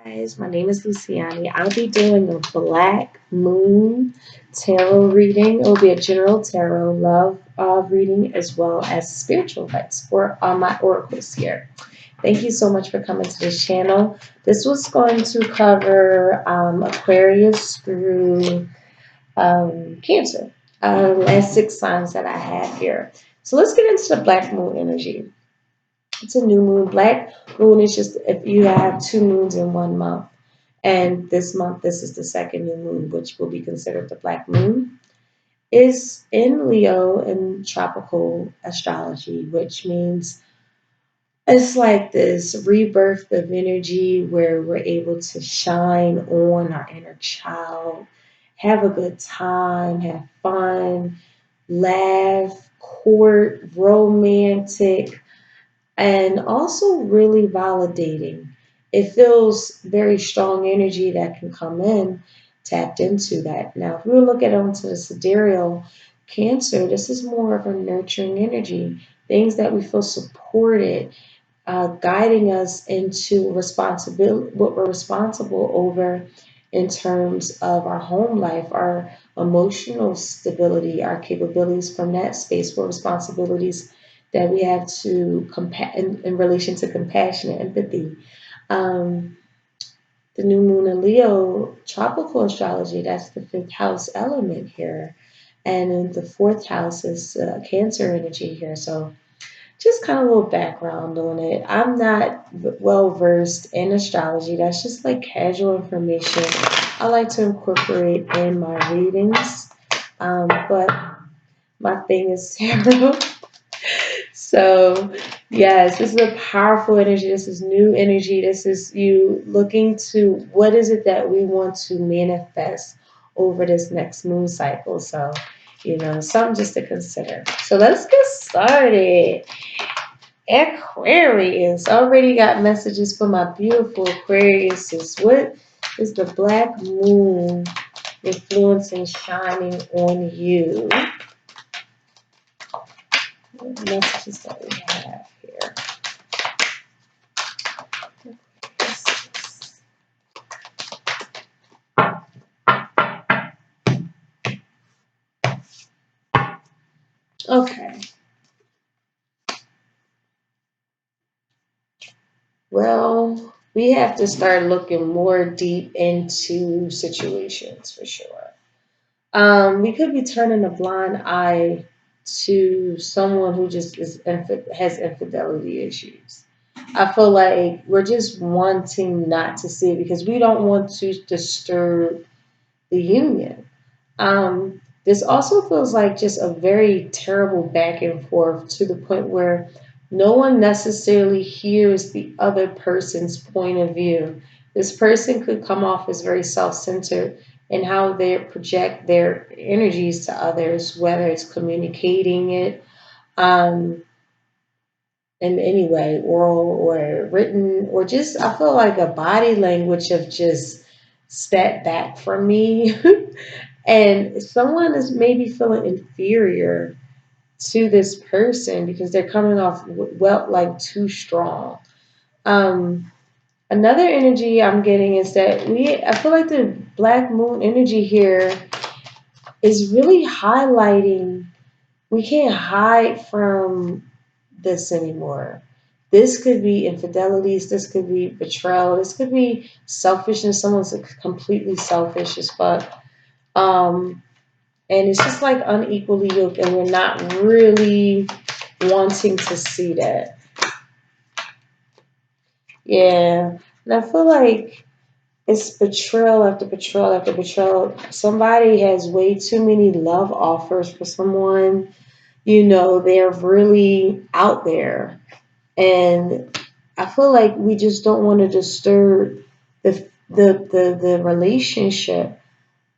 Guys, my name is Luciani. I'll be doing a Black Moon tarot reading. It will be a general tarot love reading as well as spiritual advice for my oracles here. Thank you so much for coming to this channel. This was going to cover Aquarius through Cancer, last 6 signs that I have here. So let's get into the Black Moon energy. It's a new moon. Black moon is just if you have 2 moons in 1 month. And this month, this is the second new moon, which will be considered the Black Moon. Is in Leo in tropical astrology, which means it's like this rebirth of energy where we're able to shine on our inner child, have a good time, have fun, laugh, court, romantic, and also really validating. It feels very strong energy that can come in, tapped into that. Now, if we look at onto the sidereal Cancer, this is more of a nurturing energy, things that we feel supported, guiding us into responsibility, what we're responsible over in terms of our home life, our emotional stability, our capabilities from that space, for responsibilities that we have to in relation to compassion and empathy. Um, the new moon in Leo, tropical astrology, that's the fifth house element here. And in the fourth house is Cancer energy here. So just kind of a little background on it. I'm not well versed in astrology. That's just like casual information I like to incorporate in my readings. But my thing is tarot. So, yes, this is a powerful energy. This is new energy. This is you looking to what is it that we want to manifest over this next moon cycle. So, something just to consider. So, let's get started. Aquarius. Already got messages for my beautiful Aquariuses. What is the Black Moon influencing shining on you? What messages that we have here? Okay. Well, we have to start looking more deep into situations for sure. We could be turning a blind eye to someone who just has infidelity issues. I feel like we're just wanting not to see it because we don't want to disturb the union. This also feels like just a very terrible back and forth to the point where no one necessarily hears the other person's point of view. This person could come off as very self centered in how they project their energies to others, whether it's communicating it um, in any way, oral or written, or just I feel like a body language of just step back from me. And someone is maybe feeling inferior to this person because they're coming off well like too strong. Um, Another energy I'm getting is that I feel like the Black Moon energy here is really highlighting we can't hide from this anymore. This could be infidelities, this could be betrayal, this could be selfishness. Someone's completely selfish as fuck. Um, and it's just like unequally yoked, and we're not really wanting to see that. Yeah. And I feel like it's betrayal after betrayal after betrayal. Somebody has way too many love offers for someone. They're really out there. And I feel like we just don't want to disturb the relationship.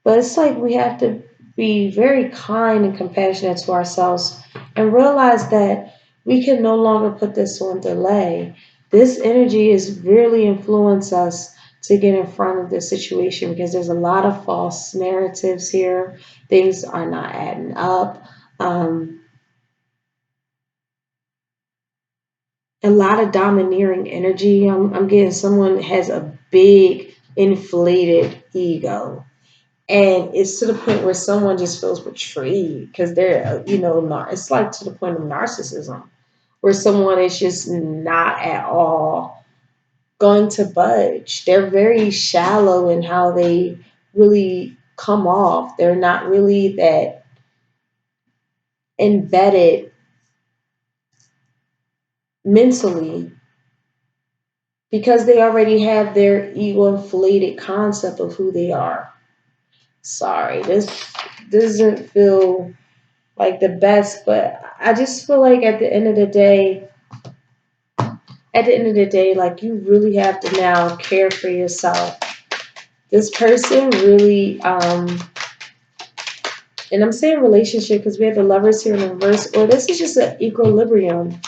But it's like we have to be very kind and compassionate to ourselves and realize that we can no longer put this on delay. This energy is really influence us to get in front of this situation because there's a lot of false narratives here. Things are not adding up. Um, a lot of domineering energy. I'm getting someone that has a big inflated ego. And it's to the point where someone just feels betrayed because they're, it's like to the point of narcissism where someone is just not at all going to budge. They're very shallow in how they really come off. They're not really that embedded mentally because they already have their ego inflated concept of who they are. Sorry, this doesn't feel like the best, but I just feel like at the end of the day, like you really have to now care for yourself. This person really, and I'm saying relationship because we have the lovers here in the reverse, or this is just an equilibrium,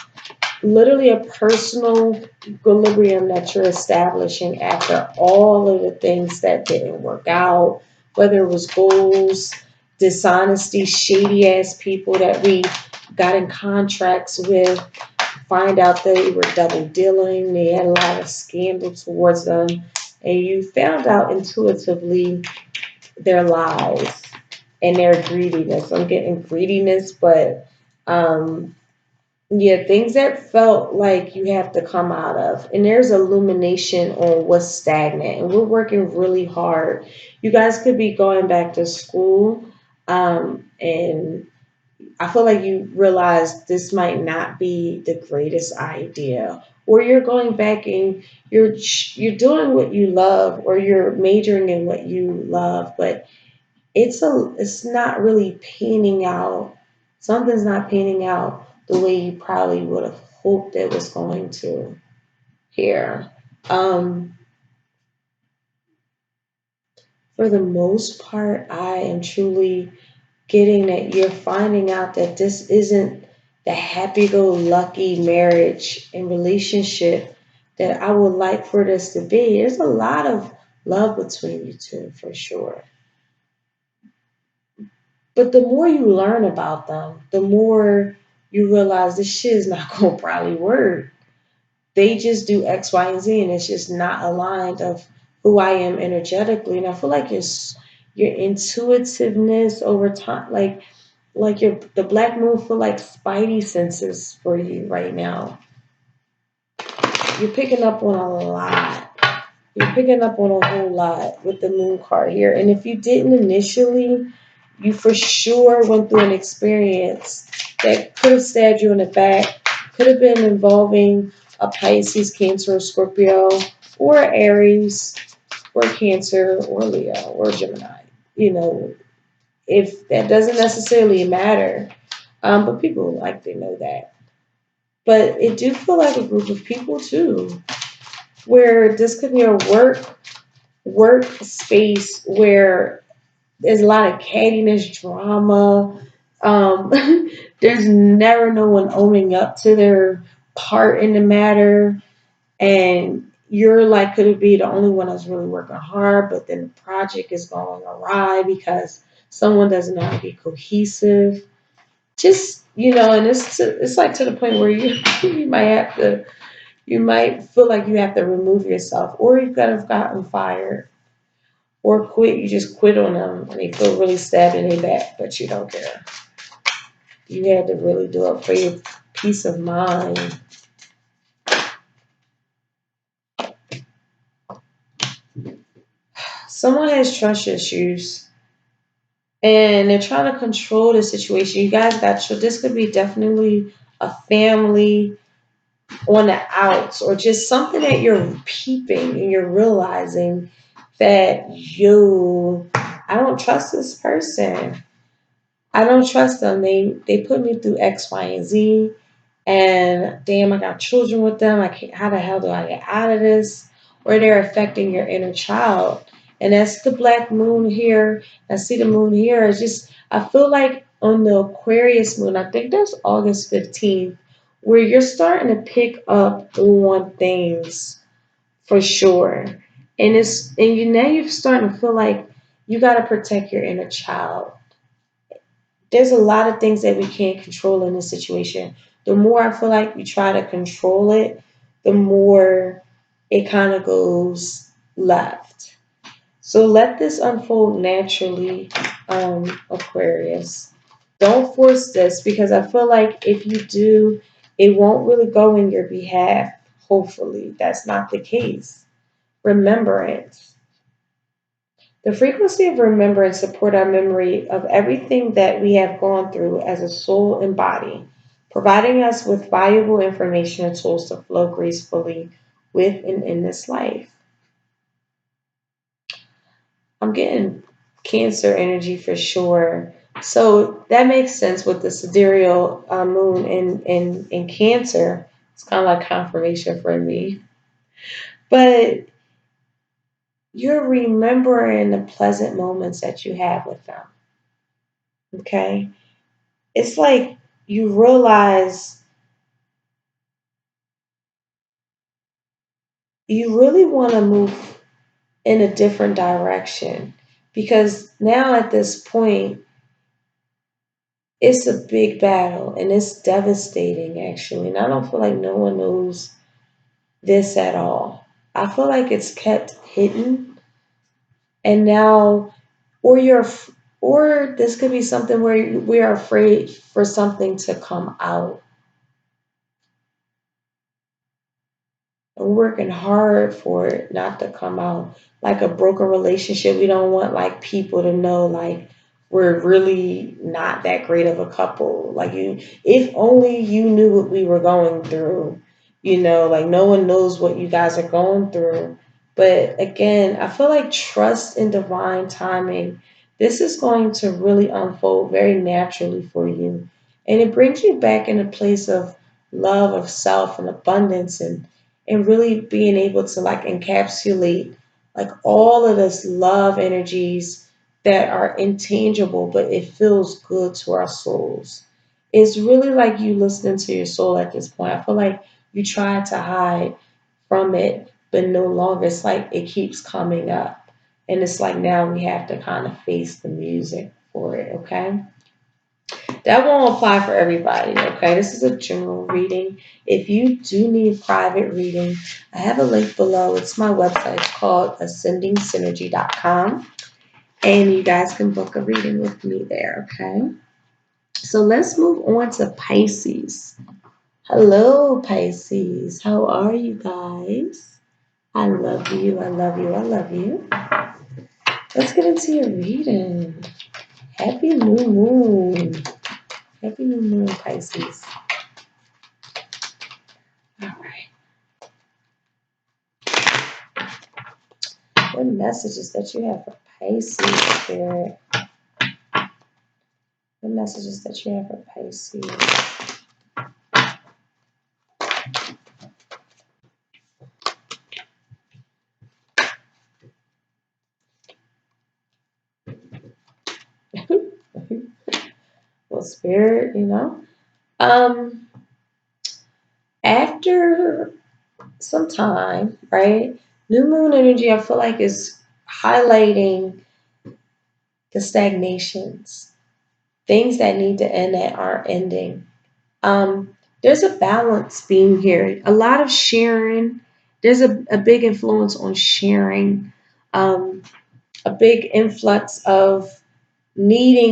literally a personal equilibrium that you're establishing after all of the things that didn't work out, whether it was goals, dishonesty, shady ass people that we got in contracts with, find out they were double dealing, they had a lot of scandal towards them, and you found out intuitively their lies and their greediness. I'm getting greediness, but yeah, things that felt like you have to come out of. And there's illumination on what's stagnant. And we're working really hard. You guys could be going back to school. And I feel like you realize this might not be the greatest idea. Or you're going back and you're doing what you love, or you're majoring in what you love, but it's not really panning out. Something's not panning out the way you probably would have hoped it was going to here. Um, for the most part, I am truly getting that you're finding out that this isn't the happy-go-lucky marriage and relationship that I would like for this to be. There's a lot of love between you two for sure. But the more you learn about them, the more you realize this shit is not gonna probably work. They just do X, Y, and Z, and it's just not aligned of who I am energetically. And I feel like your intuitiveness over time, like your the black moon feel like spidey senses for you right now. You're picking up on a lot. You're picking up on a whole lot with the moon card here. And if you didn't initially, you for sure went through an experience that could have stabbed you in the back, could have been involving a Pisces, Cancer, or Scorpio, or Aries, or Cancer, or Leo, or Gemini. You know, if that doesn't necessarily matter, but people like to know that. But it do feel like a group of people too, where this could be a work space where there's a lot of cattiness, drama. Um, there's never no one owning up to their part in the matter. And you're like, could it be the only one that's really working hard, but then the project is going awry because someone doesn't know how to be cohesive. Just, and it's like to the point where you you might feel like you have to remove yourself, or you could have gotten fired or quit. You just quit on them and they feel really stabbed in their back, but you don't care. You had to really do it for your peace of mind. Someone has trust issues and they're trying to control the situation. You guys got your, this could be definitely a family on the outs, or just something that you're peeping and you're realizing that I don't trust this person. I don't trust them. They put me through X, Y, and Z. And damn, I got children with them. I can't. How the hell do I get out of this? Or they're affecting your inner child, and that's the black moon here. I see the moon here. It's just I feel like on the Aquarius moon, I think that's August 15th, where you're starting to pick up on things for sure, and now you're starting to feel like you got to protect your inner child. There's a lot of things that we can't control in this situation. the more I feel like you try to control it, the more it kind of goes left. So let this unfold naturally, Aquarius. Don't force this, because I feel like if you do, it won't really go in your behalf. Hopefully, that's not the case. Remembrance. The frequency of remembrance support our memory of everything that we have gone through as a soul and body, providing us with valuable information and tools to flow gracefully with and in this life. I'm getting Cancer energy for sure. So that makes sense with the sidereal moon in Cancer. It's kind of like confirmation for me. But you're remembering the pleasant moments that you have with them. Okay? It's like you realize you really want to move in a different direction, because now at this point, it's a big battle and it's devastating actually. And I don't feel like no one knows this at all. I feel like it's kept hidden, and now, or or this could be something where we are afraid for something to come out. And we're working hard for it not to come out. Like a broken relationship, we don't want like people to know like we're really not that great of a couple. Like you, if only you knew what we were going through, like no one knows what you guys are going through. But again, I feel like trust in divine timing. This is going to really unfold very naturally for you. And it brings you back in a place of love of self and abundance, and really being able to like encapsulate like all of this love energies that are intangible, but it feels good to our souls. It's really like you listening to your soul at this point. I feel like you try to hide from it, but no longer. It's like it keeps coming up. And it's like now we have to kind of face the music for it, okay? That won't apply for everybody, okay? This is a general reading. If you do need private reading, I have a link below. It's my website. It's called ascendingsynergy.com. And you guys can book a reading with me there, okay? So let's move on to Pisces. Hello, Pisces. How are you guys? I love you. I love you. I love you. Let's get into your reading. Happy new moon. Happy new moon, Pisces. All right. What messages that you have for Pisces, Spirit? What messages that you have for Pisces? Well, Spirit, um, after some time, right? New moon energy, I feel like is highlighting the stagnations, things that need to end that aren't ending. There's a balance being here. A lot of sharing. There's a big influence on sharing. Um, a big influx of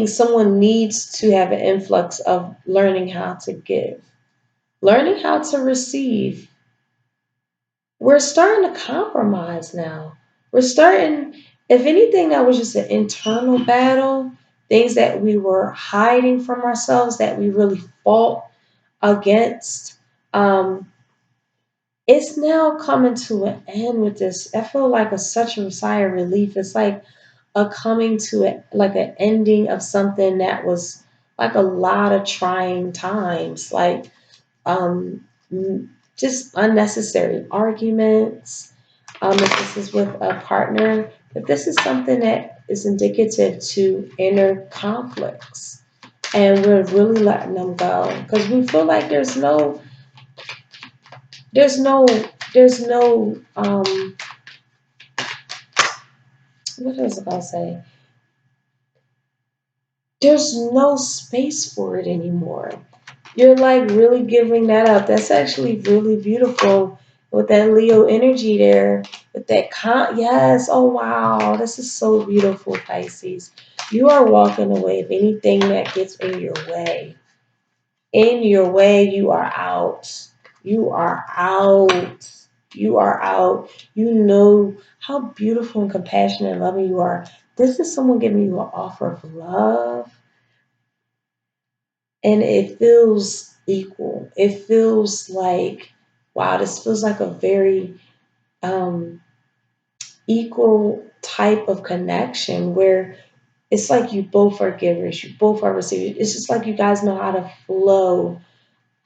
someone needs to have an influx of learning how to give, learning how to receive. We're starting to compromise now. We're starting, if anything, that was just an internal battle, things that we were hiding from ourselves that we really fought against. Um, it's now coming to an end with this. I feel like such a sigh of relief. It's like a coming to it, like an ending of something that was like a lot of trying times, like um, just unnecessary arguments. If this is with a partner, but this is something that is indicative to inner conflicts, and we're really letting them go because we feel like there's no, there's no, what was I gonna say? There's no space for it anymore. You're like really giving that up. That's actually really beautiful with that Leo energy there. With that yes, oh wow, this is so beautiful, Pisces. You are walking away of anything that gets in your way. In your way, you are out. You are out. You are out. You know how beautiful and compassionate and loving you are. This is someone giving you an offer of love, and it feels equal. It feels like, wow, this feels like a very um, equal type of connection where it's like you both are givers, you both are receivers. It's just like you guys know how to flow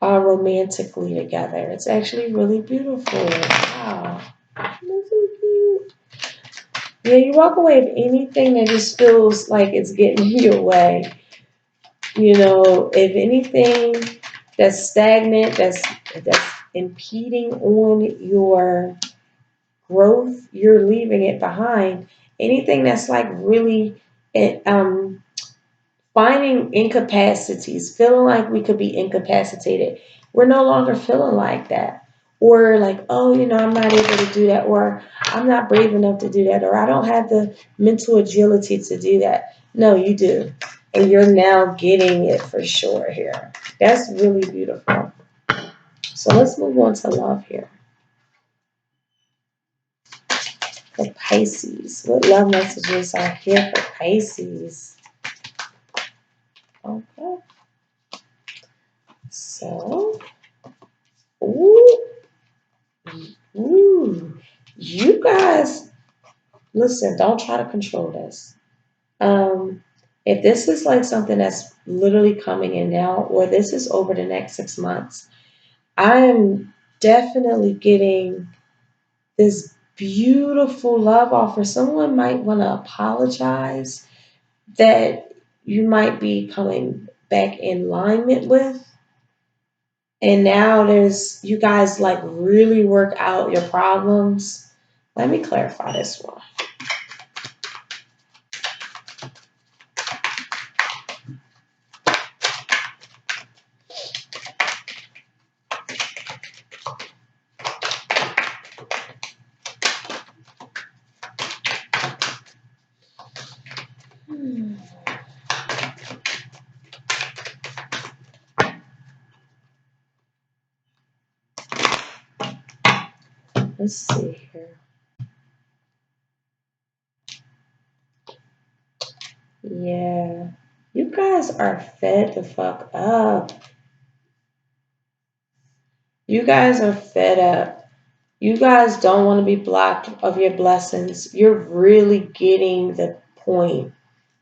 romantically together. It's actually really beautiful. Wow. That's so cute. Yeah, you walk away with anything that just feels like it's getting in your way. You know, if anything that's stagnant, that's impeding on your growth, you're leaving it behind. Anything that's like really finding incapacities, feeling like we could be incapacitated. We're no longer feeling like that. Or like, oh, I'm not able to do that, or I'm not brave enough to do that, or I don't have the mental agility to do that. No, you do. And you're now getting it for sure here. That's really beautiful. So let's move on to love here. For Pisces. What love messages are here for Pisces? Okay. So, ooh, ooh, you guys, listen, don't try to control this. If this is like something that's literally coming in now, or this is over the next 6 months, I am definitely getting this beautiful love offer. Someone might want to apologize that you might be coming back in alignment with. And now you guys like really work out your problems. Let me clarify this one. Let's see here. Yeah. You guys are fed the fuck up. You guys are fed up. You guys don't want to be blocked of your blessings. You're really getting the point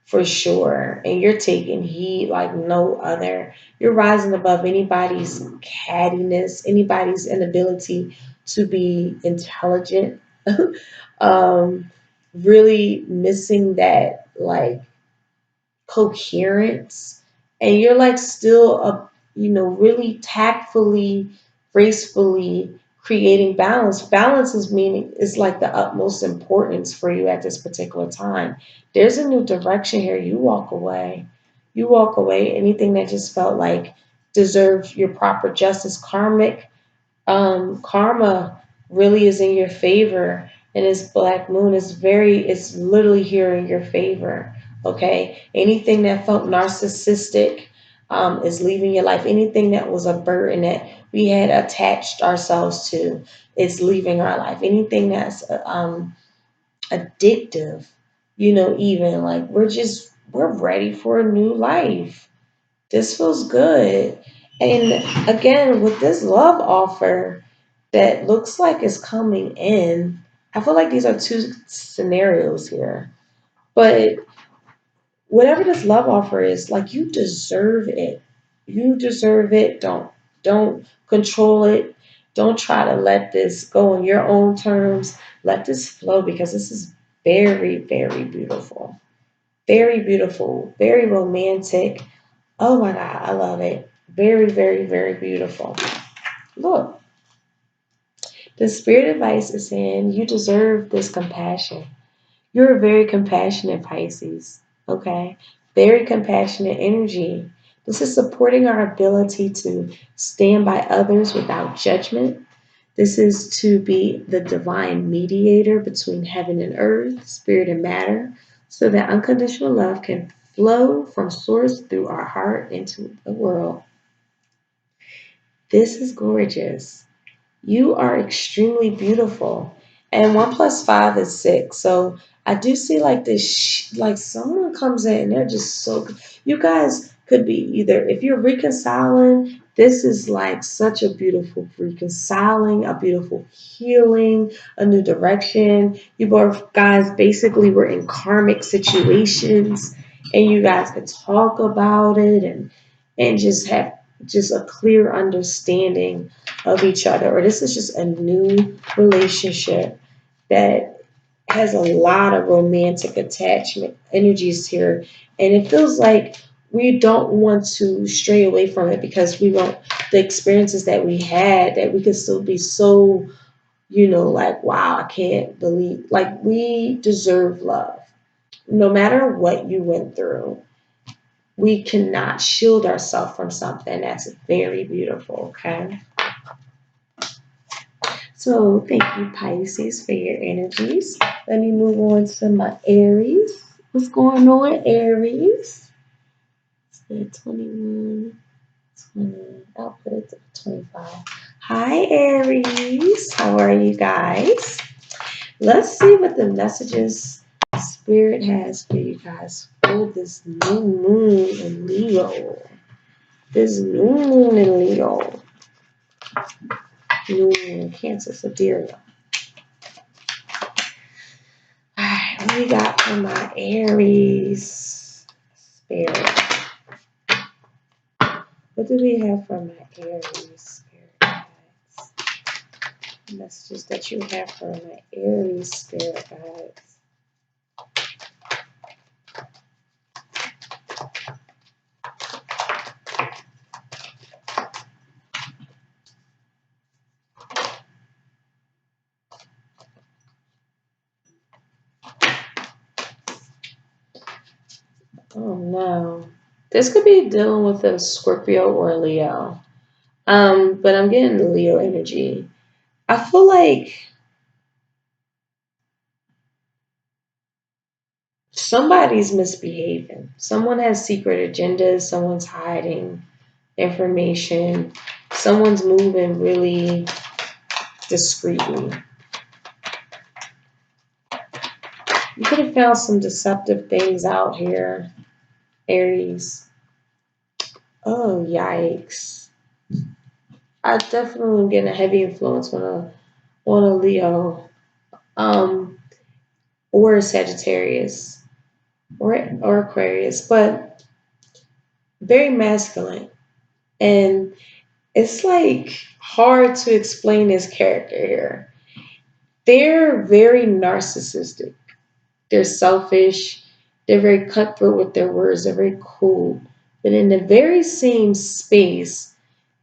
for sure. And you're taking heed like no other. You're rising above anybody's cattiness, anybody's inability to be intelligent. um, really missing that like coherence, and you're like still really tactfully, gracefully creating balance is meaning is like the utmost importance for you at this particular time. There's a new direction here. You walk away anything that just felt like deserved your proper justice. Karma really is in your favor, and this black moon it's literally here in your favor. Okay, anything that felt narcissistic is leaving your life. Anything that was a burden that we had attached ourselves to is leaving our life. Anything that's addictive, even like we're ready for a new life. This feels good. And again, with this love offer that looks like it's coming in, I feel like these are two scenarios here. But whatever this love offer is, like you deserve it. You deserve it. Don't control it. Don't try to let this go on your own terms. Let this flow because this is very, very beautiful. Very beautiful. Very romantic. Oh my God, I love it. Very, very, very beautiful. Look, the spirit advice is saying you deserve this compassion. You're a very compassionate Pisces, okay? Very compassionate energy. This is supporting our ability to stand by others without judgment. This is to be the divine mediator between heaven and earth, spirit and matter, so that unconditional love can flow from source through our heart into the world. This is gorgeous. You are extremely beautiful. And 1 + 5 is 6. So I do see like this, like someone comes in and they're just so, you guys could be either, if you're reconciling, this is like such a beautiful reconciling, a beautiful healing, a new direction. You both guys basically were in karmic situations and you guys could talk about it and just have just a clear understanding of each other, or this is just a new relationship that has a lot of romantic attachment energies here. And it feels like we don't want to stray away from it because we want the experiences that we had, that we could still be so, like, wow, I can't believe, like, we deserve love. No matter what you went through, we cannot shield ourselves from something that's very beautiful, okay? So thank you, Pisces, for your energies. Let me move on to my Aries. What's going on, Aries? It's 21, 20. I'll put it to 25. Hi, Aries. How are you guys? Let's see what the messages Spirit has for you guys for this new moon in Leo. This new moon in Leo. New moon in Cancer, Sidereal. Alright, what we got for my Aries spirit? What do we have for my Aries spirit guides? Messages that you have for my Aries spirit guides. Oh no. This could be dealing with a Scorpio or a Leo. But I'm getting the Leo energy. I feel like somebody's misbehaving. Someone has secret agendas. Someone's hiding information. Someone's moving really discreetly. You could have found some deceptive things out here, Aries. Oh, yikes. I definitely am getting a heavy influence on a Leo, or a Sagittarius, or Aquarius, but very masculine. And it's like hard to explain this character here. They're very narcissistic. They're selfish. They're very cutthroat with their words. They're very cool. But in the very same space,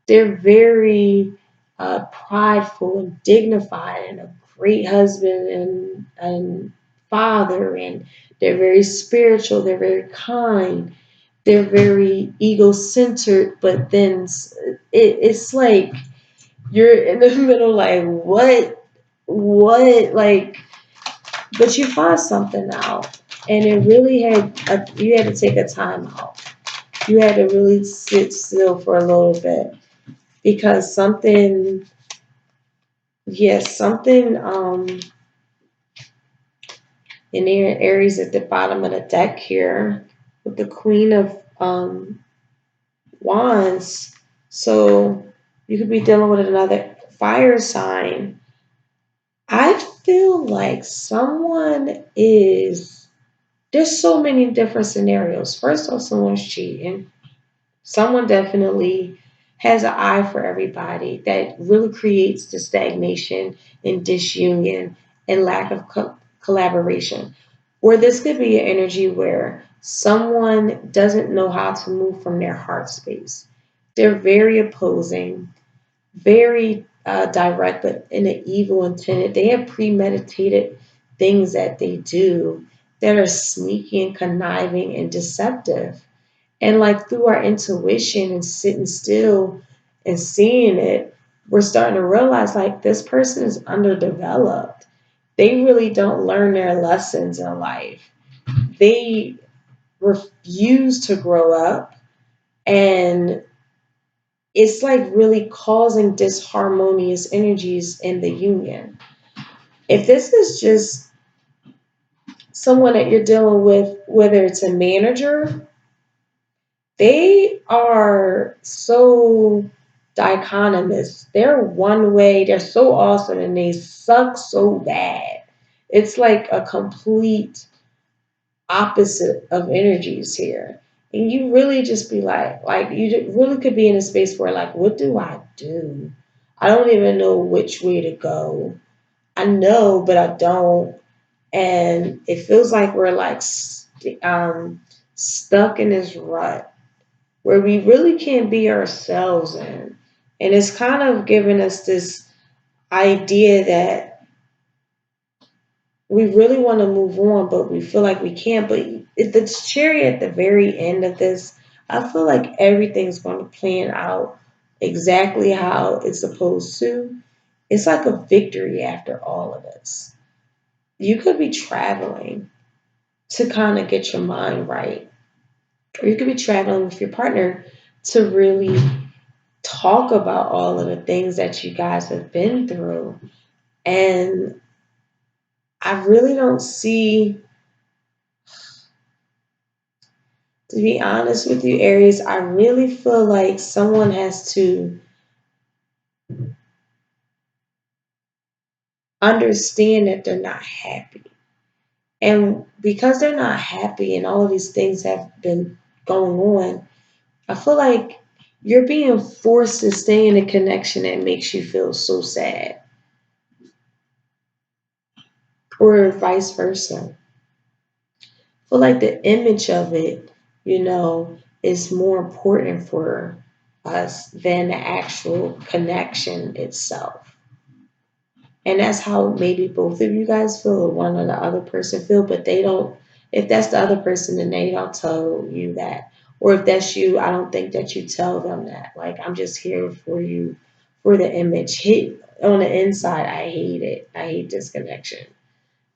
they're very prideful and dignified and a great husband and father. And they're very spiritual. They're very kind. They're very ego-centered. But then it's like you're in the middle, like, what, like, but you find something out, and it really you had to take a time out. You had to really sit still for a little bit because something, yes, something in the Aries at the bottom of the deck here with the Queen of Wands. So you could be dealing with another fire sign. I feel like there's so many different scenarios. First off, someone's cheating. Someone definitely has an eye for everybody that really creates the stagnation and disunion and lack of collaboration. Or this could be an energy where someone doesn't know how to move from their heart space. They're very opposing, very direct, but in an evil intent. They have premeditated things that they do that are sneaky and conniving and deceptive. And like through our intuition and sitting still and seeing it, we're starting to realize like this person is underdeveloped. They really don't learn their lessons in life. They refuse to grow up, and it's like really causing disharmonious energies in the union. If this is just someone that you're dealing with, whether it's a manager, they are so dichotomous. They're one way, they're so awesome, and they suck so bad. It's like a complete opposite of energies here. And you really just be like you really could be in a space where like, what do I do? I don't even know which way to go. I know, but I don't. And it feels like we're like stuck in this rut where we really can't be ourselves in. And it's kind of giving us this idea that we really want to move on, but we feel like we can't. But if the cherry at the very end of this, I feel like everything's going to plan out exactly how it's supposed to. It's like a victory after all of this. You could be traveling to kind of get your mind right, or you could be traveling with your partner to really talk about all of the things that you guys have been through. And I really don't see, to be honest with you, Aries, I really feel like someone has to understand that they're not happy. And because they're not happy and all of these things have been going on, I feel like you're being forced to stay in a connection that makes you feel so sad, or vice versa. I feel like the image of it, is more important for us than the actual connection itself. And that's how maybe both of you guys feel, or one or the other person feel, but they don't, if that's the other person, then they don't tell you that. Or if that's you, I don't think that you tell them that. Like, I'm just here for you, for the image. Hit on the inside, I hate it. I hate this connection.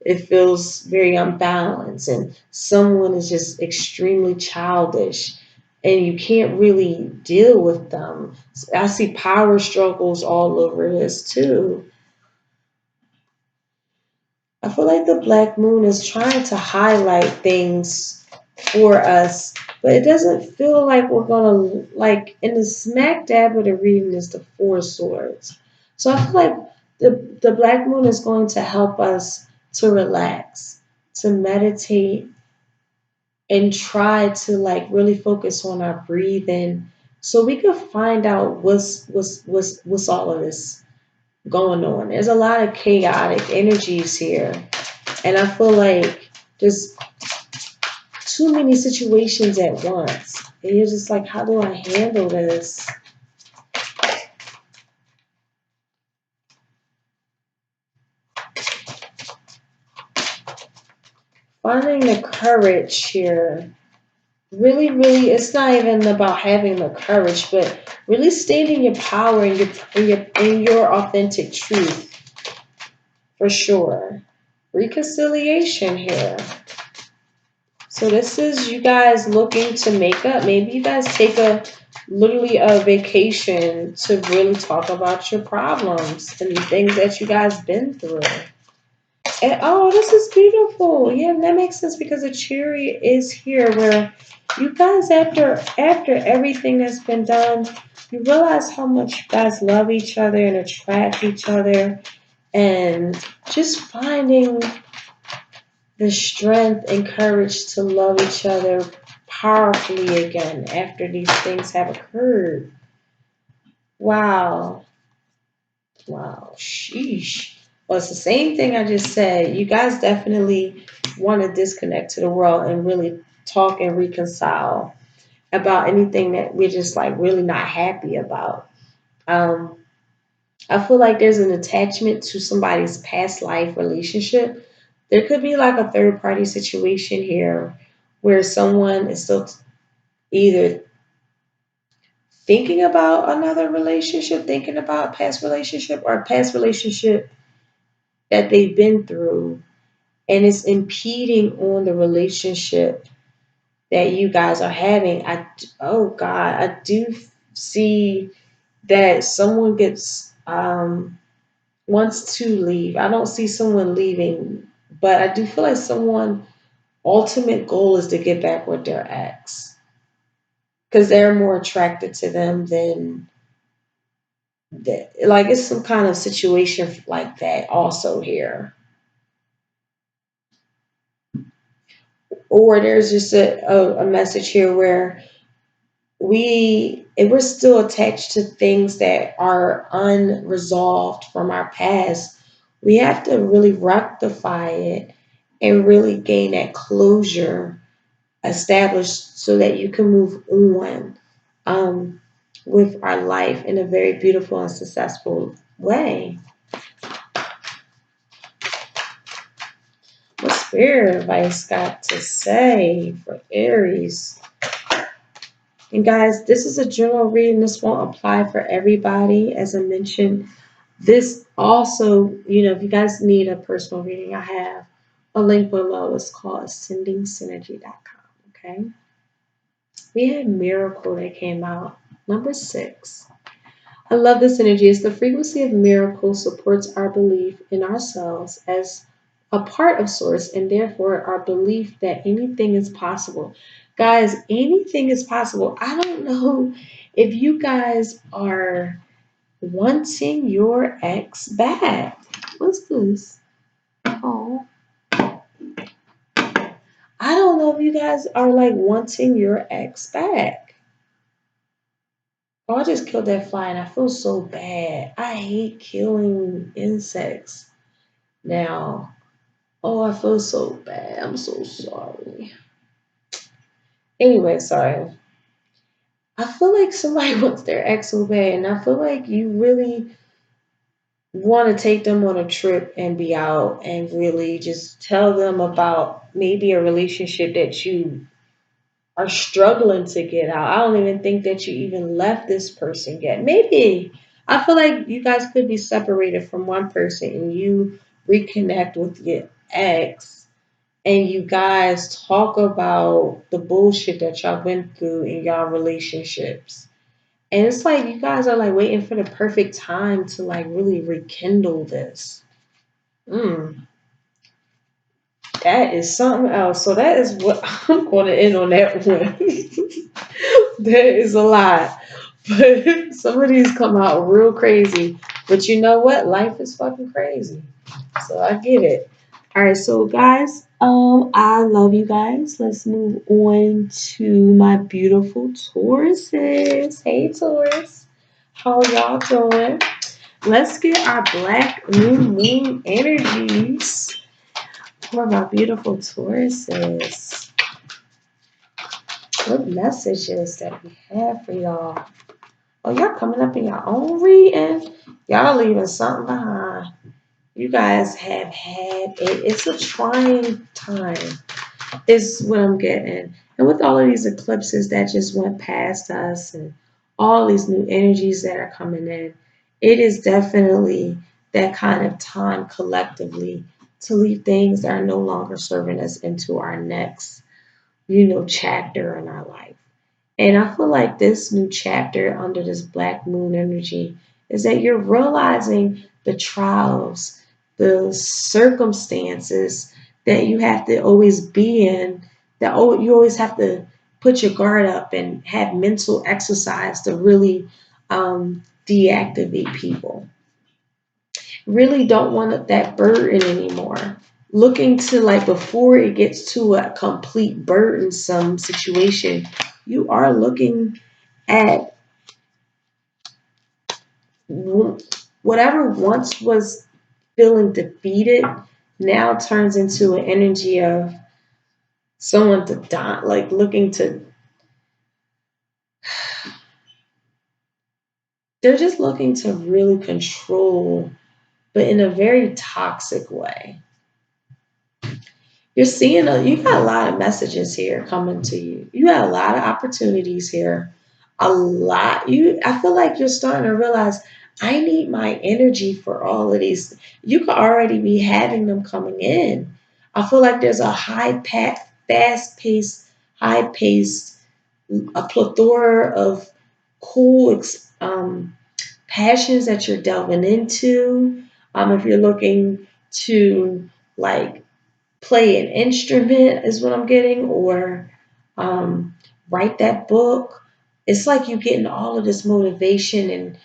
It feels very unbalanced, and someone is just extremely childish, and you can't really deal with them. I see power struggles all over this too. I feel like the black moon is trying to highlight things for us, but it doesn't feel like we're gonna, like, in the smack dab of the reading is the four swords. So I feel like the black moon is going to help us to relax, to meditate, and try to like really focus on our breathing so we can find out what's all of this going on. There's a lot of chaotic energies here, and I feel like there's too many situations at once. And you're just like, how do I handle this? Finding the courage here. Really, really, it's not even about having the courage, but really stating your power and your authentic truth, for sure. Reconciliation here. So this is you guys looking to make up. Maybe you guys take a literally a vacation to really talk about your problems and the things that you guys been through. And oh, this is beautiful. Yeah, that makes sense because the cherry is here where you guys after everything that's been done, you realize how much you guys love each other and attract each other, and just finding the strength and courage to love each other powerfully again after these things have occurred. Wow. Wow. Sheesh. Well, it's the same thing I just said. You guys definitely want to disconnect to the world and really talk and reconcile about anything that we're just like really not happy about. Um, I feel like there's an attachment to somebody's past life relationship. There could be like a third party situation here where someone is still either thinking about another relationship, thinking about past relationship, or a past relationship that they've been through, and it's impeding on the relationship that you guys are having. Oh God, I do see that someone gets wants to leave. I don't see someone leaving, but I do feel like someone ultimate goal is to get back with their ex because they're more attracted to them than that. Like it's some kind of situation like that also here, or there's just a message here where if we're still attached to things that are unresolved from our past, we have to really rectify it and really gain that closure established so that you can move on um, with our life in a very beautiful and successful way. What spirit advice got to say for Aries? And guys, this is a general reading. This won't apply for everybody. As I mentioned, this also, if you guys need a personal reading, I have a link below. It's called ascendingsynergy.com. Okay. We had Miracle that came out, number 6. I love this energy. It's the frequency of miracle supports our belief in ourselves as a part of source and therefore our belief that anything is possible. Guys, anything is possible. I don't know if you guys are wanting your ex back. What's this? Oh, I don't know if you guys are like wanting your ex back. Oh, I just killed that fly and I feel so bad. I hate killing insects now. Oh, I feel so bad. I'm so sorry. Anyway, sorry. I feel like somebody wants their ex so bad, and I feel like you really want to take them on a trip and be out and really just tell them about maybe a relationship that you are struggling to get out. I don't even think that you even left this person yet. Maybe. I feel like you guys could be separated from one person and you reconnect with your ex and you guys talk about the bullshit that y'all went through in y'all relationships. And it's like you guys are like waiting for the perfect time to like really rekindle this. Mm, that is something else. So that is what I'm going to end on that one. That is a lot. But some of these come out real crazy. But you know what? Life is fucking crazy. So I get it. All right, so guys, I love you guys. Let's move on to my beautiful Tauruses. Hey Taurus, how y'all doing? Let's get our black new moon energies for my beautiful Tauruses. What messages that we have for y'all? Oh, y'all coming up in your own reading. Y'all leaving something behind. You guys have had it. It's a trying time, is what I'm getting. And with all of these eclipses that just went past us and all these new energies that are coming in, it is definitely that kind of time collectively to leave things that are no longer serving us into our next, chapter in our life. And I feel like this new chapter under this black moon energy is that you're realizing the trials, the circumstances that you have to always be in, that you always have to put your guard up and have mental exercise to really deactivate people. Really don't want that burden anymore. Looking to like before it gets to a complete burdensome situation, you are looking at whatever once was feeling defeated now turns into an energy of someone to die, like looking to, they're just looking to really control, but in a very toxic way. You're seeing you got a lot of messages here coming to you. You got a lot of opportunities here. A lot. I feel like you're starting to realize I need my energy for all of these. You could already be having them coming in. I feel like there's a fast paced, high paced, a plethora of cool passions that you're delving into. If you're looking to like play an instrument is what I'm getting, or write that book. It's like you getting all of this motivation and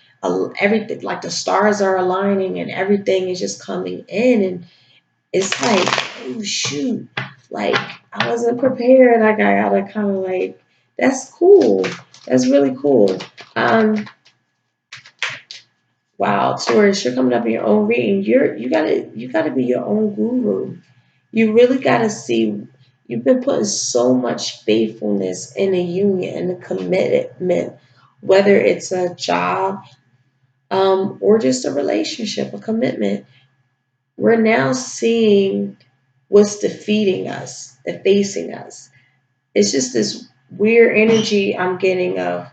everything, like the stars are aligning and everything is just coming in. And it's like, oh, shoot, like I wasn't prepared. Like I gotta kind of like, that's cool. That's really cool. Um, wow, Taurus, you're coming up in your own reading. You gotta be your own guru. You really gotta see. You've been putting so much faithfulness in a union and a commitment, whether it's a job or just a relationship, a commitment. We're now seeing what's defeating us, defacing us. It's just this weird energy I'm getting of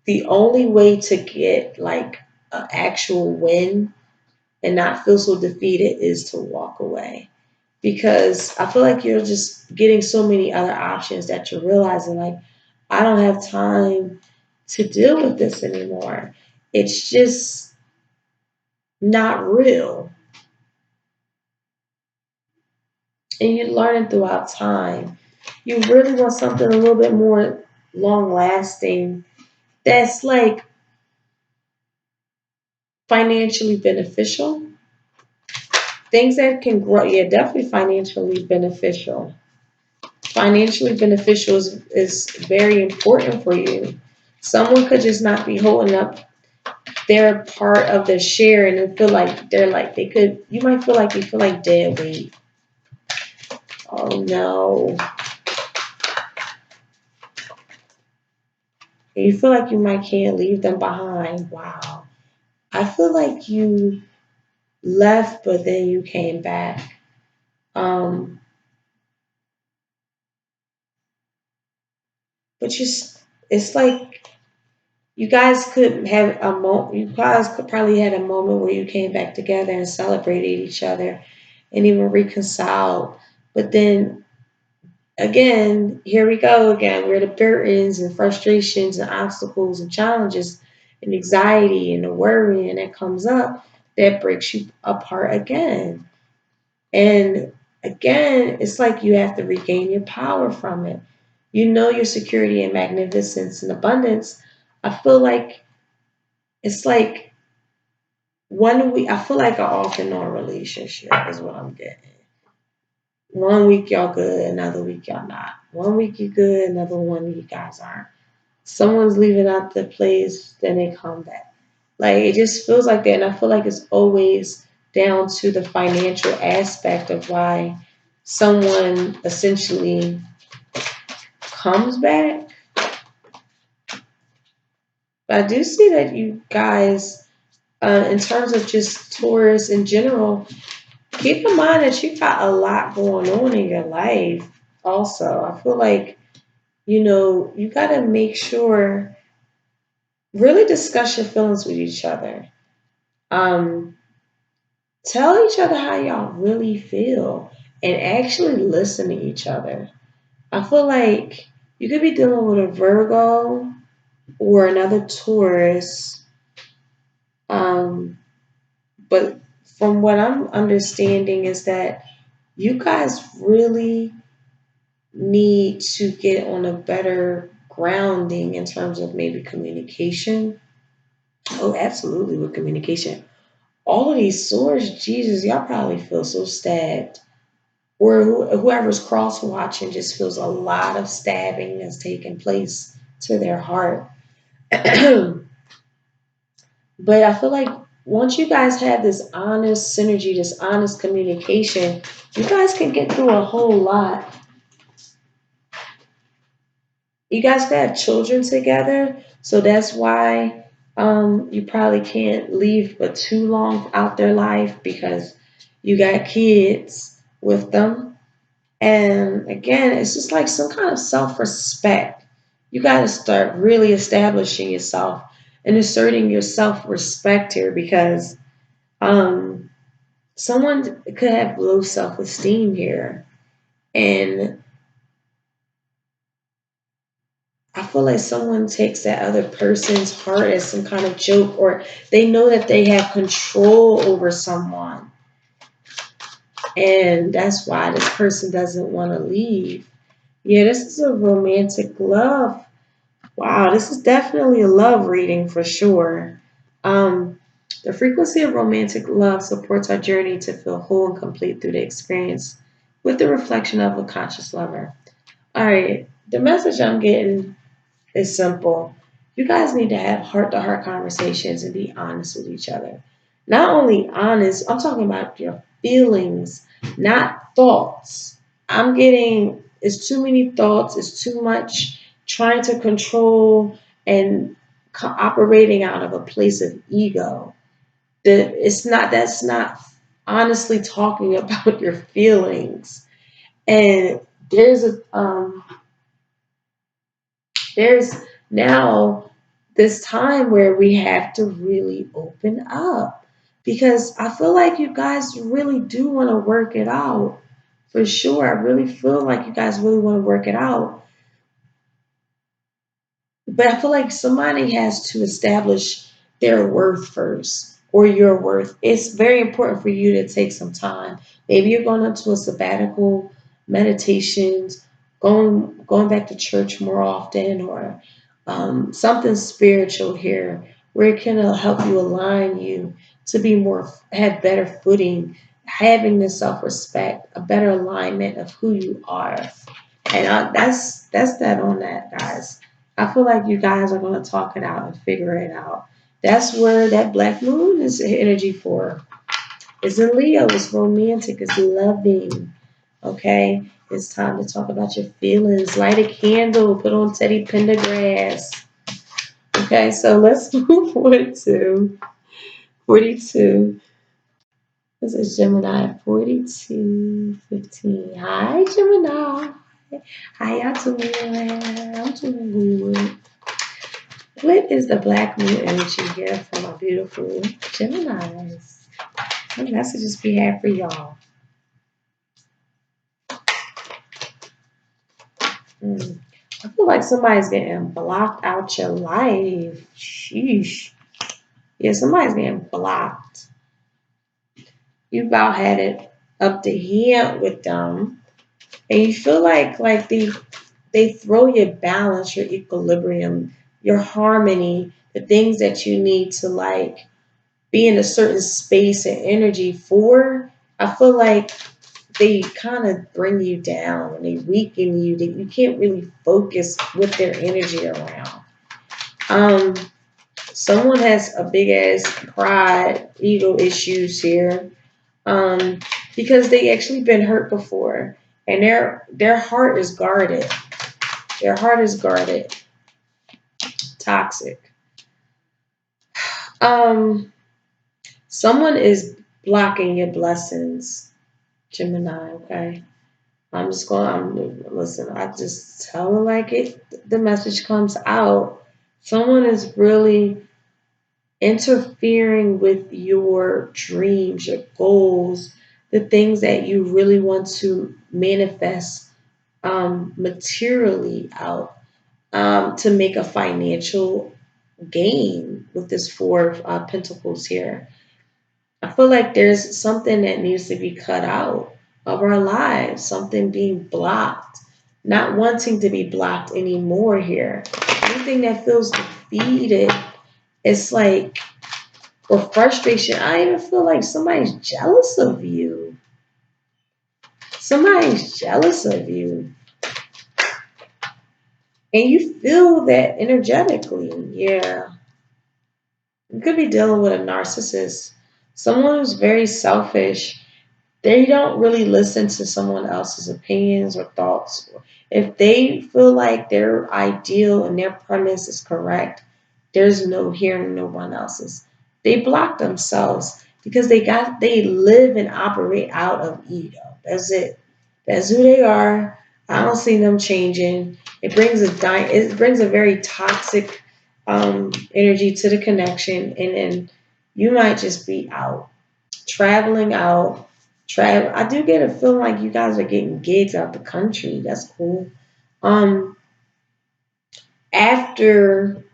the only way to get like an actual win and not feel so defeated is to walk away. Because I feel like you're just getting so many other options that you're realizing, like, I don't have time to deal with this anymore. It's just not real. And you learn it throughout time. You really want something a little bit more long lasting that's like financially beneficial. Things that can grow, yeah, definitely financially beneficial. Financially beneficial is very important for you. Someone could just not be holding up their part of the share and then feel like they're like they could you might feel like you feel like dead weight. Oh no. And you feel like you might can't leave them behind. Wow. I feel like you left but then you came back. Um but it's like you guys could have a moment. You guys could probably had a moment where you came back together and celebrated each other, and even reconciled. But then again, here we go again, where the burdens and frustrations and obstacles and challenges and anxiety and the worrying that comes up that breaks you apart again. And again, it's like you have to regain your power from it. You know your security and magnificence and abundance. I feel like it's like one week, I feel like an off and on relationship is what I'm getting. One week y'all good, another week y'all not. One week you good, another one you guys aren't. Someone's leaving out the place, then they come back. Like it just feels like that, and I feel like it's always down to the financial aspect of why someone essentially comes back. But I do see that you guys, in terms of just Taurus in general, keep in mind that you got a lot going on in your life. Also, I feel like you got to make sure really discuss your feelings with each other. Um, Tell each other how y'all really feel and actually listen to each other. I feel like you could be dealing with a Virgo or another Taurus, um, but from what I'm understanding is that you guys really need to get on a better grounding in terms of maybe communication. Oh, absolutely, with communication. All of these swords, Jesus, y'all probably feel so stabbed. Or whoever's cross watching just feels a lot of stabbing that's taking place to their heart. But I feel like once you guys have this honest synergy, this honest communication, you guys can get through a whole lot. You guys could have children together, so that's why you probably can't leave but too long out their life because you got kids with them. And again, it's just like some kind of self-respect. You got to start really establishing yourself and asserting your self-respect here, because um, someone could have low self-esteem here. And I feel like someone takes that other person's heart as some kind of joke, or they know that they have control over someone. And that's why this person doesn't want to leave. Yeah, this is a romantic love. Wow, this is definitely a love reading for sure. Um, the frequency of romantic love supports our journey to feel whole and complete through the experience with the reflection of a conscious lover. All right, the message I'm getting is simple. You guys need to have heart to heart conversations and be honest with each other. Not only honest, I'm talking about your feelings, not thoughts. I'm getting, it's too many thoughts, it's too much trying to control and operating out of a place of ego. That's not honestly talking about your feelings. And there's a there's now this time where we have to really open up, because I feel like you guys really do want to work it out for sure. I really feel like you guys really want to work it out. But I feel like somebody has to establish their worth first, or your worth. It's very important for you to take some time. Maybe you're going into a sabbatical, meditations, going back to church more often, or something spiritual here where it can help you align you to be more, have better footing, having the self respect, a better alignment of who you are. And that's that on that, guys. I feel like you guys are going to talk it out and figure it out. That's where that black moon is energy for. It's in Leo. It's romantic. It's loving. Okay. It's time to talk about your feelings. Light a candle. Put on Teddy Pendergrass. Okay. So let's move on to 42. This is Gemini 4215. Hi, Gemini. How y'all doing? I'm doing good. What is the black moon energy here for my beautiful Geminis? What messages we have for y'all? Mm. I feel like somebody's getting blocked out your life. Sheesh. Yeah, somebody's getting blocked. You about had it up to here with them, and you feel like they throw your balance, your equilibrium, your harmony, the things that you need to like be in a certain space and energy for. I feel like they kind of bring you down and they weaken you. That you can't really focus with their energy around. Um, someone has a big ass pride, ego issues here, um, because they actually been hurt before, and their heart is guarded. Their heart is guarded. Toxic. Um, someone is blocking your blessings, Gemini. Okay. Listen, I just tell it like it, the message comes out. Someone is really interfering with your dreams, your goals, the things that you really want to manifest materially out, to make a financial gain with this Four of Pentacles here. I feel like there's something that needs to be cut out of our lives, something being blocked, not wanting to be blocked anymore here. Anything that feels defeated, it's like, or frustration. I even feel like somebody's jealous of you. Somebody's jealous of you. And you feel that energetically. Yeah. You could be dealing with a narcissist, someone who's very selfish. They don't really listen to someone else's opinions or thoughts. If they feel like their ideal and their premise is correct, there's no hearing no one else's. They block themselves because they live and operate out of ego. That's it. That's who they are. I don't see them changing. It brings a very toxic energy to the connection, and then you might just be out traveling out. I do get a feeling like you guys are getting gigs out the country. That's cool. Um, After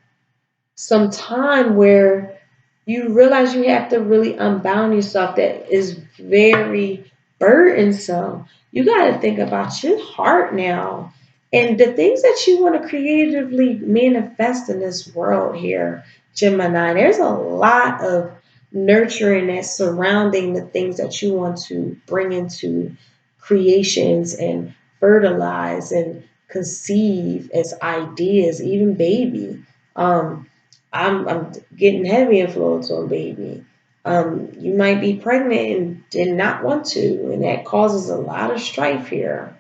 some time where you realize you have to really unbound yourself, that is very burdensome. You got to think about your heart now and the things that you want to creatively manifest in this world here, Gemini. There's a lot of nurturing that's surrounding the things that you want to bring into creations and fertilize and conceive as ideas, even baby. Um, I'm getting heavy influence on baby. You might be pregnant and did not want to, and that causes a lot of strife here.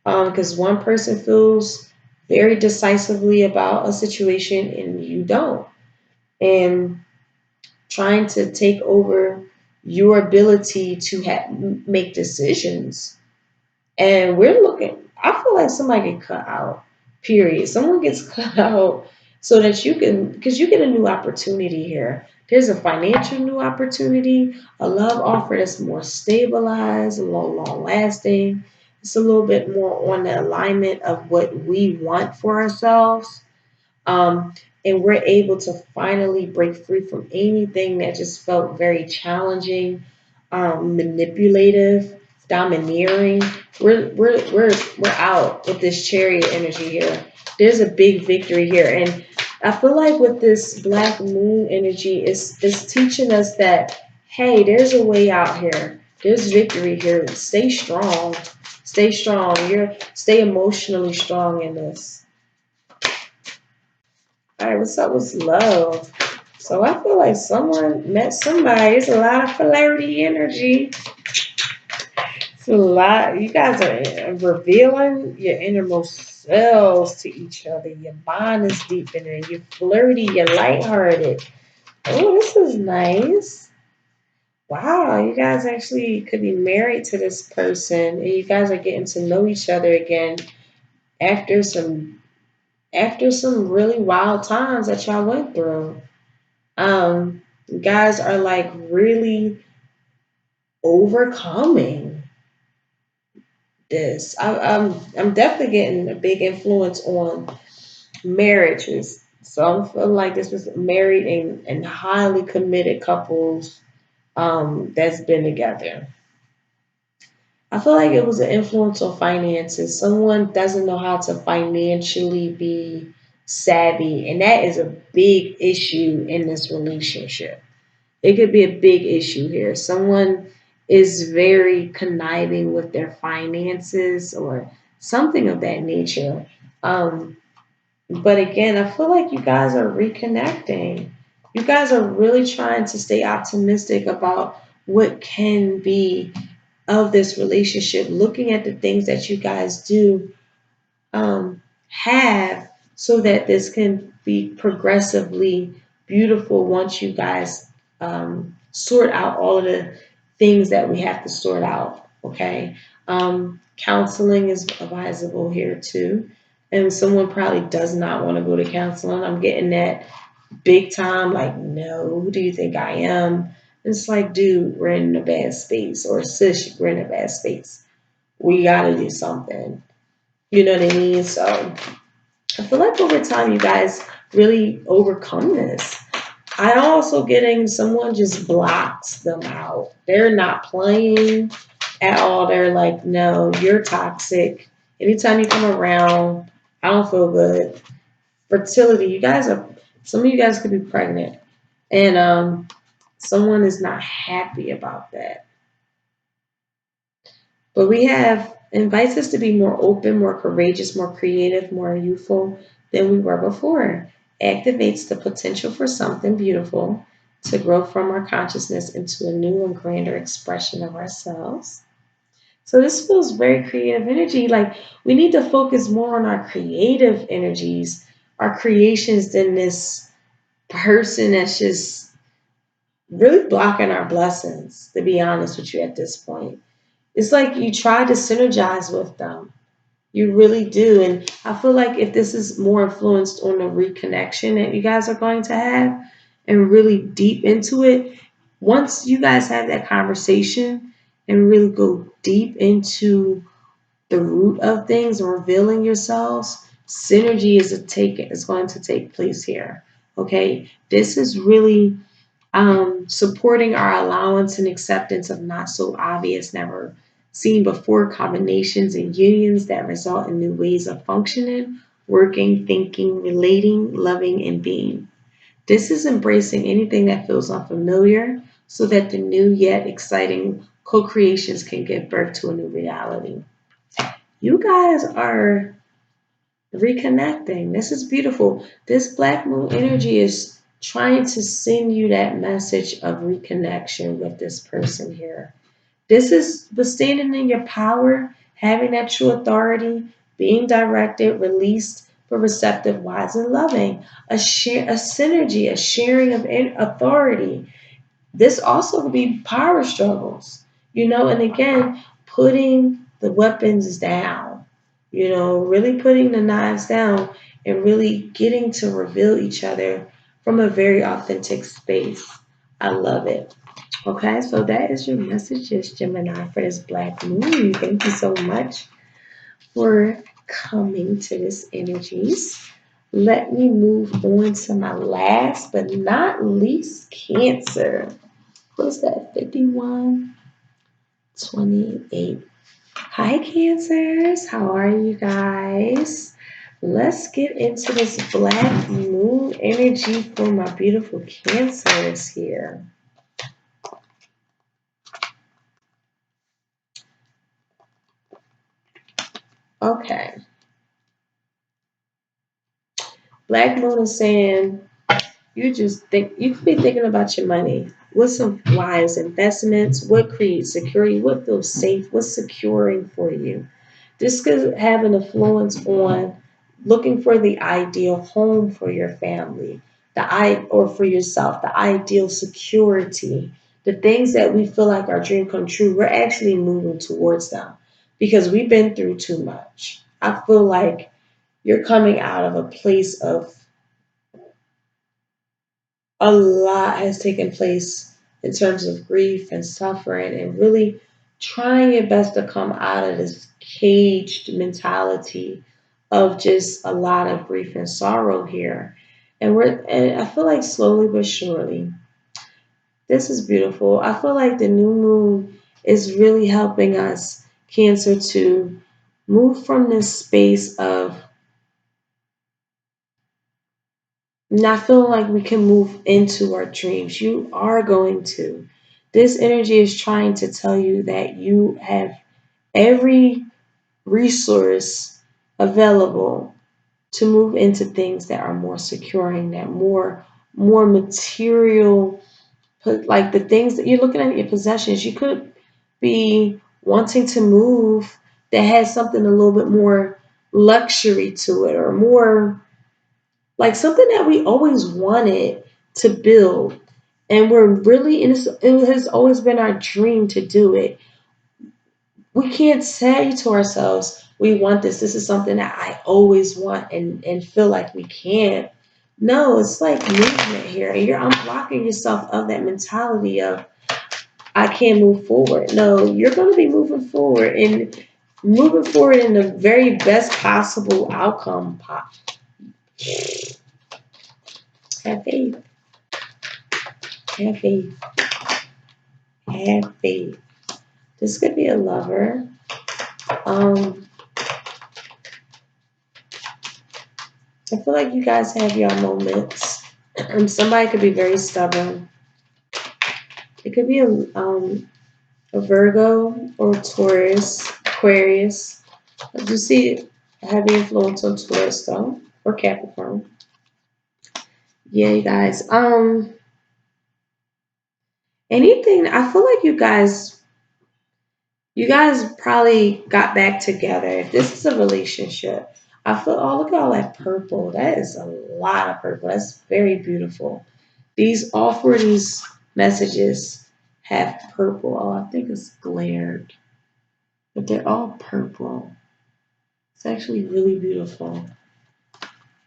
Because one person feels very decisively about a situation and you don't, and trying to take over your ability to make decisions. And we're looking, I feel like somebody get cut out, period. Someone gets cut out so that you can, because you get a new opportunity here. There's a financial new opportunity, a love offer that's more stabilized, a little long lasting. It's a little bit more on the alignment of what we want for ourselves. Um, and we're able to finally break free from anything that just felt very challenging, manipulative, domineering. We're out with this chariot energy here. There's a big victory here, and I feel like with this black moon energy, is teaching us that hey, there's a way out here. There's victory here. Stay strong. Stay strong. Stay emotionally strong in this. All right, what's up with love? So I feel like someone met somebody. It's a lot of polarity energy. It's a lot. You guys are revealing your innermost selves to each other. Your bond is deepening. You're flirty. You're lighthearted. Oh, this is nice. Wow, you guys actually could be married to this person, and you guys are getting to know each other again after some really wild times that y'all went through. Um, Guys are like really overcoming this. I'm definitely getting a big influence on marriages. So I'm feeling like this was married and highly committed couples that's been together. I feel like it was an influence on finances. Someone doesn't know how to financially be savvy, and that is a big issue in this relationship. It could be a big issue here. Someone is very conniving with their finances or something of that nature. Um, but again, I feel like you guys are reconnecting. You guys are really trying to stay optimistic about what can be of this relationship, looking at the things that you guys do have so that this can be progressively beautiful once you guys sort out all of the things that we have to sort out. Okay. Counseling is advisable here too. And someone probably does not want to go to counseling. I'm getting that big time, like, no, who do you think I am? It's like, dude, we're in a bad space, or sis, we're in a bad space. We got to do something. You know what I mean? So I feel like over time you guys really overcome this. I'm also getting someone just blocks them out. They're not playing at all. They're like, no, you're toxic. Anytime you come around, I don't feel good. Fertility, some of you guys could be pregnant. And someone is not happy about that. But we have invites us to be more open, more courageous, more creative, more youthful than we were before. Activates the potential for something beautiful to grow from our consciousness into a new and grander expression of ourselves. So this feels very creative energy. Like we need to focus more on our creative energies, our creations than this person that's just really blocking our blessings, to be honest with you at this point. It's like you try to synergize with them. You really do. And I feel like if this is more influenced on the reconnection that you guys are going to have and really deep into it, once you guys have that conversation and really go deep into the root of things and revealing yourselves, synergy is going to take place here. Okay, this is really supporting our allowance and acceptance of not so obvious, never seen before combinations and unions that result in new ways of functioning, working, thinking, relating, loving, and being. This is embracing anything that feels unfamiliar so that the new yet exciting co creations can give birth to a new reality. You guys are reconnecting. This is beautiful. This black moon energy is trying to send you that message of reconnection with this person here. This is the standing in your power, having that true authority, being directed, released, but receptive, wise, and loving. A synergy, a sharing of authority. This also could be power struggles, and again, putting the weapons down, really putting the knives down and really getting to reveal each other from a very authentic space. I love it. Okay, so that is your messages, Gemini, for this Black Moon. Thank you so much for coming to this energies. Let me move on to my last but not least, Cancer. What's that? 5128. Hi, Cancers. How are you guys? Let's get into this Black Moon energy for my beautiful Cancers here. Okay. Black Moon is saying you could be thinking about your money. What's some wise investments? What creates security? What feels safe? What's securing for you? This could have an influence on looking for the ideal home for your family, or for yourself, the ideal security, the things that we feel like our dream come true. We're actually moving towards them because we've been through too much. I feel like you're coming out of a place of a lot has taken place in terms of grief and suffering, and really trying your best to come out of this caged mentality of just a lot of grief and sorrow here. And I feel like slowly but surely, this is beautiful. I feel like the new moon is really helping us, Cancer, to move from this space of not feeling like we can move into our dreams. You are going to. This energy is trying to tell you that you have every resource available to move into things that are more securing, that more material, like the things that you're looking at, your possessions. You could be wanting to move that has something a little bit more luxury to it, or more like something that we always wanted to build, and we're really it has always been our dream to do it. We can't say to ourselves, we want this is something that I always want, and feel like we can't. No, it's like movement here, and you're unblocking yourself of that mentality of I can't move forward. No, you're going to be moving forward, and moving forward in the very best possible outcome. Have faith. Have faith. Have faith. This could be a lover. Um, I feel like you guys have your moments. Somebody could be very stubborn. It could be a Virgo or Taurus, Aquarius. I do see a heavy influence on Taurus though, or Capricorn. Yeah, you guys. Anything. I feel like you guys probably got back together. If this is a relationship, I feel, oh, look at all that purple. That is a lot of purple. That's very beautiful. All four of these messages have purple. Oh, I think it's glared. but they're all purple. It's actually really beautiful.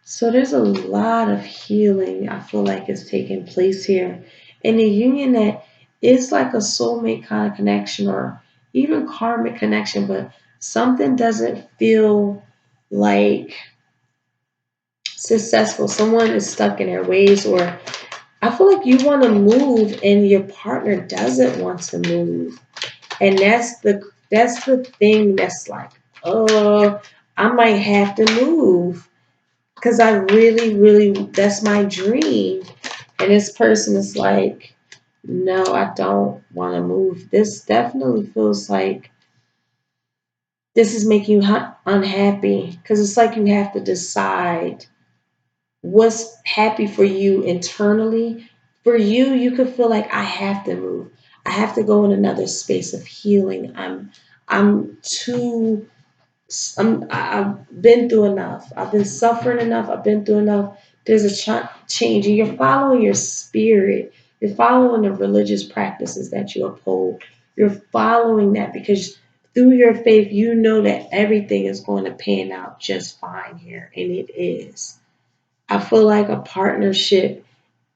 So there's a lot of healing I feel like is taking place here. And the union that is like a soulmate kind of connection or even karmic connection, but something doesn't feel like successful. Someone is stuck in their ways, or I feel like you want to move and your partner doesn't want to move. And that's the thing that's like, oh, I might have to move. Because I really, really, that's my dream. And this person is like, no, I don't want to move. This definitely feels like this is making you unhappy. Because it's like you have to decide what's happy for you internally. For you, you could feel like I have to move. I have to go in another space of healing. I'm too I've been through enough. I've been suffering enough. I've been through enough. There's a change, and you're following your spirit. You're following the religious practices that you uphold. You're following that because through your faith, you know that everything is going to pan out just fine here, and it is. I feel like a partnership,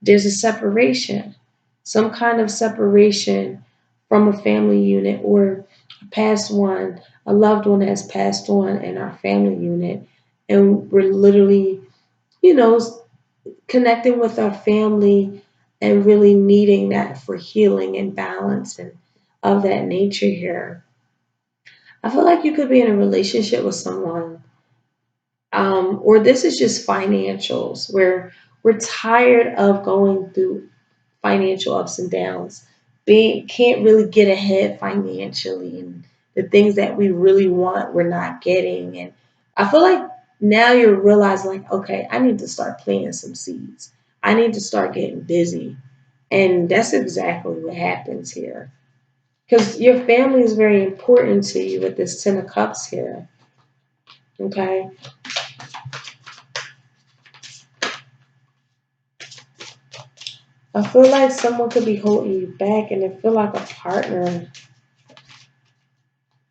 there's a separation, some kind of separation from a family unit or a past one, a loved one has passed on in our family unit. And we're literally, you know, connecting with our family and really needing that for healing and balance and of that nature here. I feel like you could be in a relationship with someone, or this is just financials, where we're tired of going through financial ups and downs. Being can't really get ahead financially, and the things that we really want we're not getting. And I feel like now you're realizing like, okay, I need to start planting some seeds. I need to start getting busy. And that's exactly what happens here. Because your family is very important to you with this Ten of Cups here. Okay. I feel like someone could be holding you back and it feel like a partner.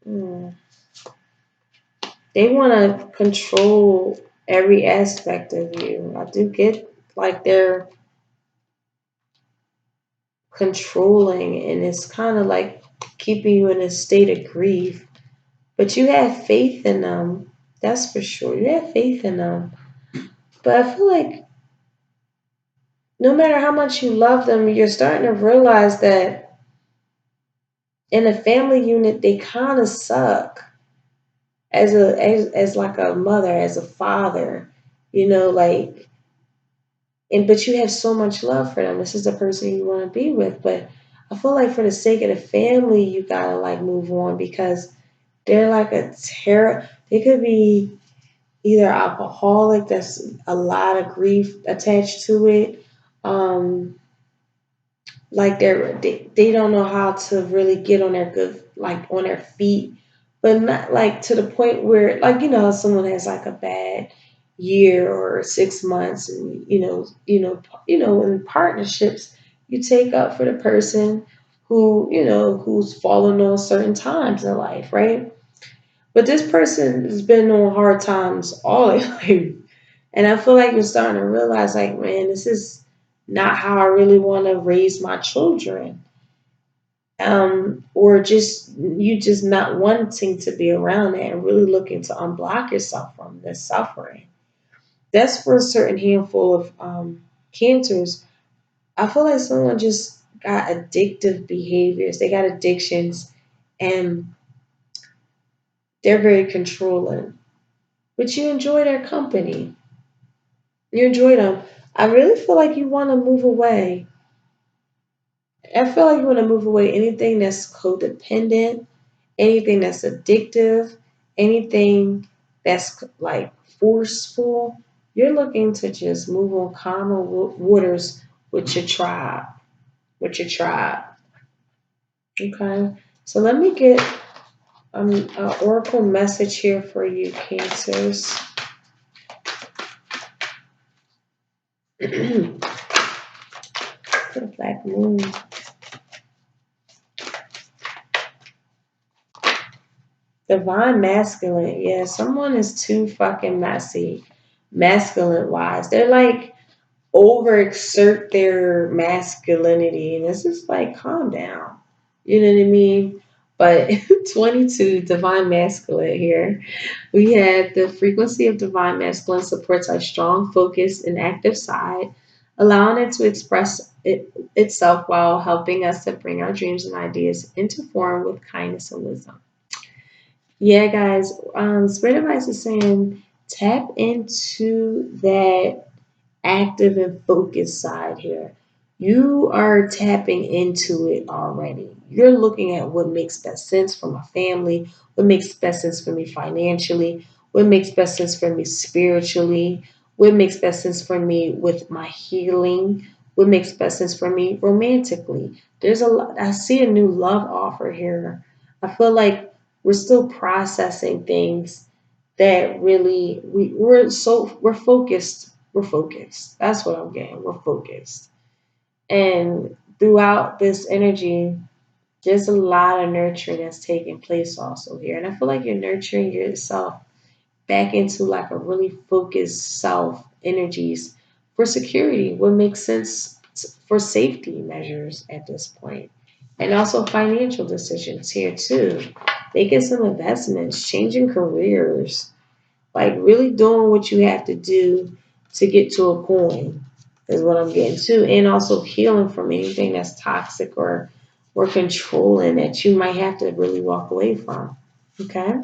Hmm. They want to control every aspect of you. I do get like they're controlling, and it's kind of like keeping you in a state of grief. But you have faith in them. That's for sure. You have faith in them. But I feel like no matter how much you love them, you're starting to realize that in a family unit, they kind of suck as like a mother, as a father. Like, and but you have so much love for them. This is the person you want to be with. But I feel like for the sake of the family, you gotta like move on because they're like a terror. They could be either alcoholic. That's a lot of grief attached to it. Um, like they don't know how to really get on their good like on their feet, but not like to the point where like someone has like a bad year or 6 months, and in partnerships you take up for the person who's fallen on certain times in life, right? But this person has been on hard times all their life. And I feel like you're starting to realize, like, man, this is not how I really want to raise my children. Or just you just not wanting to be around it and really looking to unblock yourself from this suffering. That's for a certain handful of cancers. I feel like someone just got addictive behaviors. They got addictions, and they're very controlling. But you enjoy their company. You enjoy them. I really feel like you want to move away. I feel like you want to move away anything that's codependent, anything that's addictive, anything that's like forceful. You're looking to just move on calmer waters with your tribe. With your tribe. Okay. So let me get an oracle message here for you, Cancers. The black moon. Divine masculine. Yeah, someone is too fucking messy, masculine wise. They're like overexert their masculinity, and it's just like calm down. You know what I mean? But 22, divine masculine here. We had the frequency of divine masculine supports our strong, focused, and active side, allowing it to express itself while helping us to bring our dreams and ideas into form with kindness and wisdom. Yeah, guys, Spirit Advice is saying tap into that active and focused side here. You are tapping into it already. You're looking at what makes best sense for my family, what makes best sense for me financially, what makes best sense for me spiritually, what makes best sense for me with my healing, what makes best sense for me romantically. There's a lot, I see a new love offer here. I feel like we're still processing things that really we're focused. We're focused. That's what I'm getting. We're focused. And throughout this energy, there's a lot of nurturing that's taking place also here. And I feel like you're nurturing yourself back into like a really focused self energies for security, what makes sense for safety measures at this point. And also financial decisions here too. Making some investments, changing careers, like really doing what you have to do to get to a coin is what I'm getting to. And also healing from anything that's toxic or controlling that you might have to really walk away from. Okay?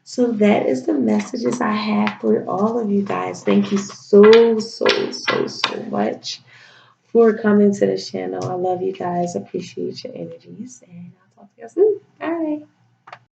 So that is the messages I have for all of you guys. Thank you so much for coming to the channel. I love you guys. Appreciate your energies. And I'll talk to you soon. Bye.